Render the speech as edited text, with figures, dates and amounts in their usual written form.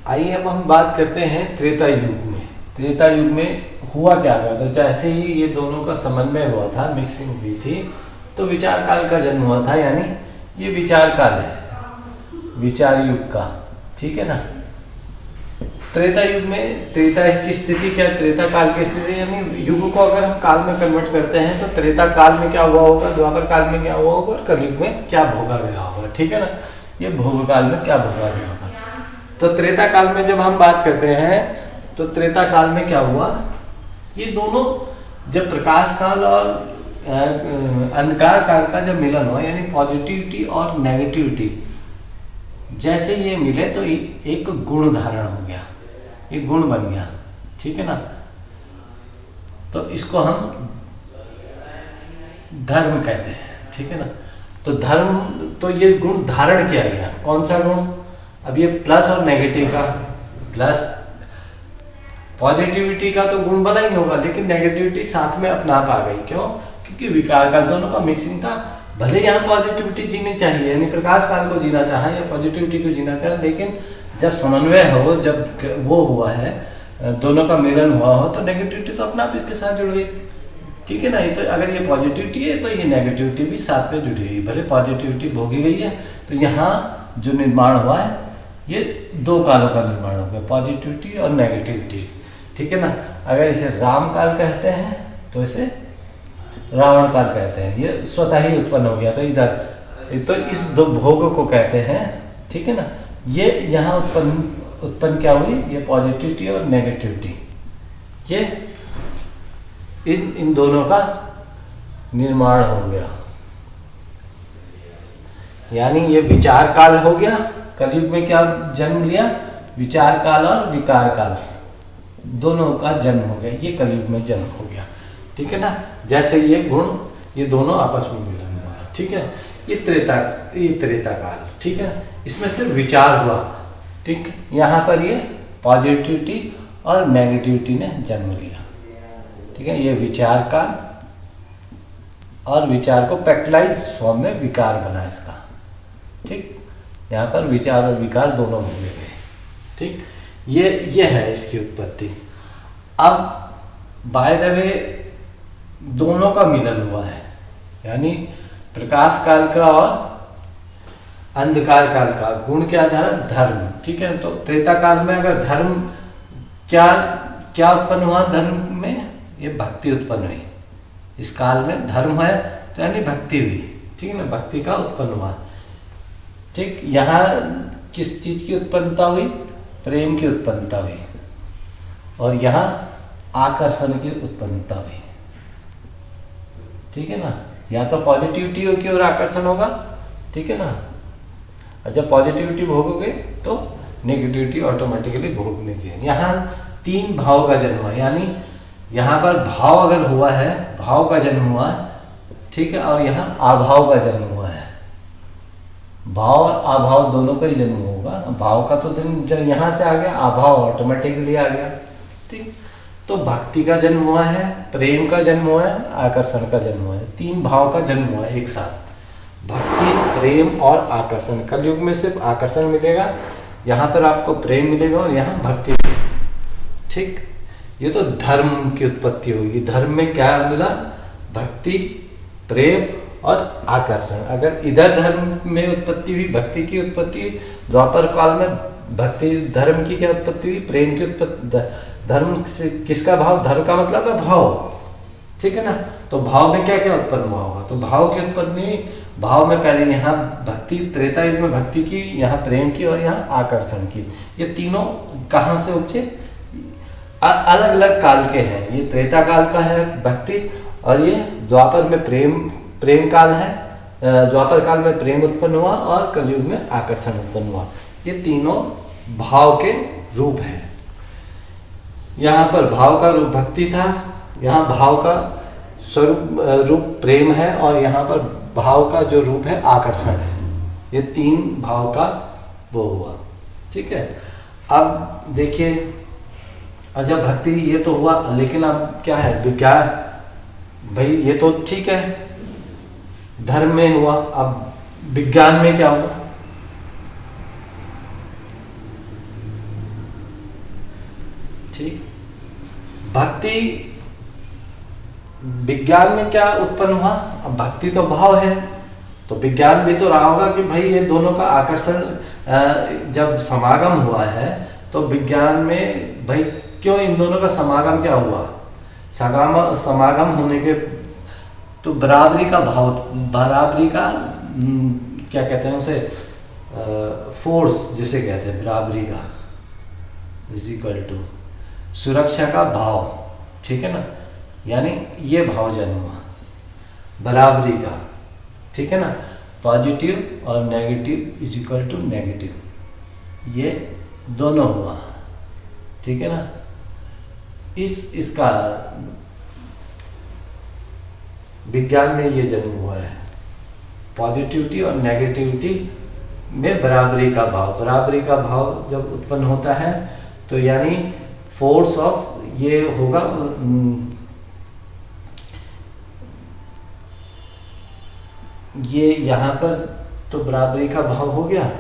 आइए अब हम बात करते हैं त्रेता युग में। त्रेता युग में हुआ क्या था? तो जैसे ही ये दोनों का समन्वय हुआ था, मिक्सिंग हुई थी, तो विचार काल का जन्म हुआ था। यानी ये विचार काल है, विचार युग का, ठीक है ना। त्रेता युग में त्रेता की स्थिति क्या? त्रेता काल की स्थिति यानी युग को अगर हम काल में कन्वर्ट करते हैं तो त्रेता काल में क्या हुआ होगा, द्वापर काल में क्या हुआ होगा, कलयुग में क्या भोगा गया होगा, ठीक है ना। ये भोग काल में क्या भोगा गया होगा। तो त्रेता काल में जब हम बात करते हैं तो त्रेता काल में क्या हुआ, ये दोनों जब प्रकाश काल और अंधकार काल का जब मिलन हुआ, यानी पॉजिटिविटी और नेगेटिविटी जैसे ये मिले तो एक गुण धारण हो गया, एक गुण बन गया, ठीक है ना। तो इसको हम धर्म कहते हैं, ठीक है ना। तो धर्म, तो ये गुण धारण किया गया। कौन सा गुण? अब ये प्लस और नेगेटिव का, प्लस पॉजिटिविटी का तो गुण बना ही होगा, लेकिन नेगेटिविटी साथ में अपना आ गई। क्यों? क्योंकि विकार काल दोनों का मिक्सिंग था। भले यहाँ पॉजिटिविटी जीनी चाहिए, यानी प्रकाश काल को जीना चाहे या पॉजिटिविटी को जीना चाहे, लेकिन जब समन्वय हो, जब वो हुआ है, दोनों का मिलन हुआ हो, तो नेगेटिविटी तो अपना आप इसके साथ जुड़ गई, ठीक है ना। ये तो अगर ये पॉजिटिविटी है तो ये नेगेटिविटी भी साथ में जुड़ी हुई। भले पॉजिटिविटी भोगी गई है, तो यहाँ जो निर्माण हुआ है ये दो कालों का निर्माण हो गया, पॉजिटिविटी और नेगेटिविटी, ठीक है ना। अगर इसे राम काल कहते हैं तो इसे रावण काल कहते हैं। ये स्वतः ही उत्पन्न हो गया, तो इधर तो इस दो भोग को कहते हैं, ठीक है ना। ये यहाँ उत्पन्न क्या हुई, ये पॉजिटिविटी और नेगेटिविटी, ये इन दोनों का निर्माण हो गया। यानी ये विचार काल हो गया। कलयुग में क्या जन्म लिया? विचार काल और विकार काल दोनों का जन्म हो गया, ये कलयुग में जन्म हो गया, ठीक है ना। जैसे ये गुण, ये दोनों आपस में मिलन हुआ, ठीक है। ये त्रेता काल, ठीक है। इसमें सिर्फ विचार हुआ, ठीक। यहाँ पर ये पॉजिटिविटी और नेगेटिविटी ने जन्म लिया, ठीक है। ये विचार काल, और विचार को पैक्टलाइज फॉर्म में विकार बना इसका, ठीक। यहाँ पर विचार और विकार दोनों मिल गए, ठीक। ये है इसकी उत्पत्ति। अब बाय द वे दोनों का मिलन हुआ है, यानी प्रकाश काल का और अंधकार काल का। गुण के आधार धर्म, ठीक है। तो त्रेता काल में अगर धर्म क्या उत्पन्न हुआ, धर्म में ये भक्ति उत्पन्न हुई। इस काल में धर्म है तो यानी भक्ति हुई, ठीक है ना। भक्ति का उत्पन्न हुआ, ठीक। यहाँ किस चीज की उत्पन्नता हुई? प्रेम की उत्पन्नता हुई, और यहाँ आकर्षण की उत्पन्नता हुई, ठीक है ना। या तो पॉजिटिविटी की ओर आकर्षण होगा, ठीक है ना। और जब पॉजिटिविटी भोगोगे तो नेगेटिविटी ऑटोमेटिकली भोगने की। यहाँ तीन भाव का जन्म हुआ, यानी यहाँ पर भाव अगर हुआ है, भाव का जन्म हुआ, ठीक है। और यहाँ अभाव का जन्म हुआ है। भाव और अभाव दोनों का ही जन्म होगा। भाव का तो जब यहाँ से आ गया, अभाव ऑटोमेटिकली आ गया, ठीक। तो भक्ति का जन्म हुआ है, प्रेम का जन्म हुआ है, आकर्षण का जन्म हुआ है। तीन भाव का जन्म हुआ है एक साथ, भक्ति, प्रेम और आकर्षण। कलयुग में सिर्फ आकर्षण मिलेगा, यहाँ पर आपको प्रेम मिलेगा और यहाँ भक्ति मिलेगी, ठीक। ये तो धर्म की उत्पत्ति होगी। धर्म में क्या मिला? भक्ति, प्रेम और आकर्षण। अगर इधर धर्म में उत्पत्ति हुई, भक्ति की उत्पत्ति हुई, द्वापर काल में भक्ति, धर्म की क्या उत्पत्ति हुई? प्रेम की उत्पत्ति। धर्म से किसका भाव? धर्म का मतलब है भाव, ठीक है ना। तो भाव में क्या क्या उत्पन्न हुआ होगा? तो भाव की उत्पत्ति, भाव में पहले यहाँ भक्ति, त्रेता युग में भक्ति की, यहाँ प्रेम की और यहाँ आकर्षण की। ये तीनों कहाँ से उपजे? अलग अलग काल के हैं। ये त्रेता काल का है भक्ति, और ये द्वापर में प्रेम काल है। द्वापर काल में प्रेम उत्पन्न हुआ और कलयुग में आकर्षण उत्पन्न हुआ। ये तीनों भाव के रूप हैं। यहाँ पर भाव का रूप भक्ति था, यहाँ भाव का स्वरूप रूप प्रेम है, और यहाँ पर भाव का जो रूप है आकर्षण है। ये तीन भाव का वो हुआ, ठीक है। अब देखिए, अच्छा भक्ति ये तो हुआ, लेकिन अब क्या है? विज्ञान, भाई ये तो ठीक है, धर्म में हुआ। अब विज्ञान में क्या हुआ? ठीक। भक्ति विज्ञान में क्या उत्पन्न हुआ? अब भक्ति तो भाव है, तो विज्ञान भी तो रहा होगा कि भाई ये दोनों का आकर्षण जब समागम हुआ है तो विज्ञान में भाई क्यों इन दोनों का समागम क्या हुआ? समागम होने के तो बराबरी का भाव, बराबरी का क्या कहते हैं उसे, फोर्स जिसे कहते हैं, बराबरी का इज इक्वल टू सुरक्षा का भाव, ठीक है ना, यानी ये भाव जन्म हुआ बराबरी का, ठीक है ना। पॉजिटिव और negative is equal to negative, ये दोनों हुआ, ठीक है ना। इसका विज्ञान में ये जन्म हुआ है, पॉजिटिविटी और नेगेटिविटी में बराबरी का भाव। बराबरी का भाव जब उत्पन्न होता है तो यानी फोर्स ऑफ ये होगा, ये यहाँ पर तो बराबरी का भाव हो गया,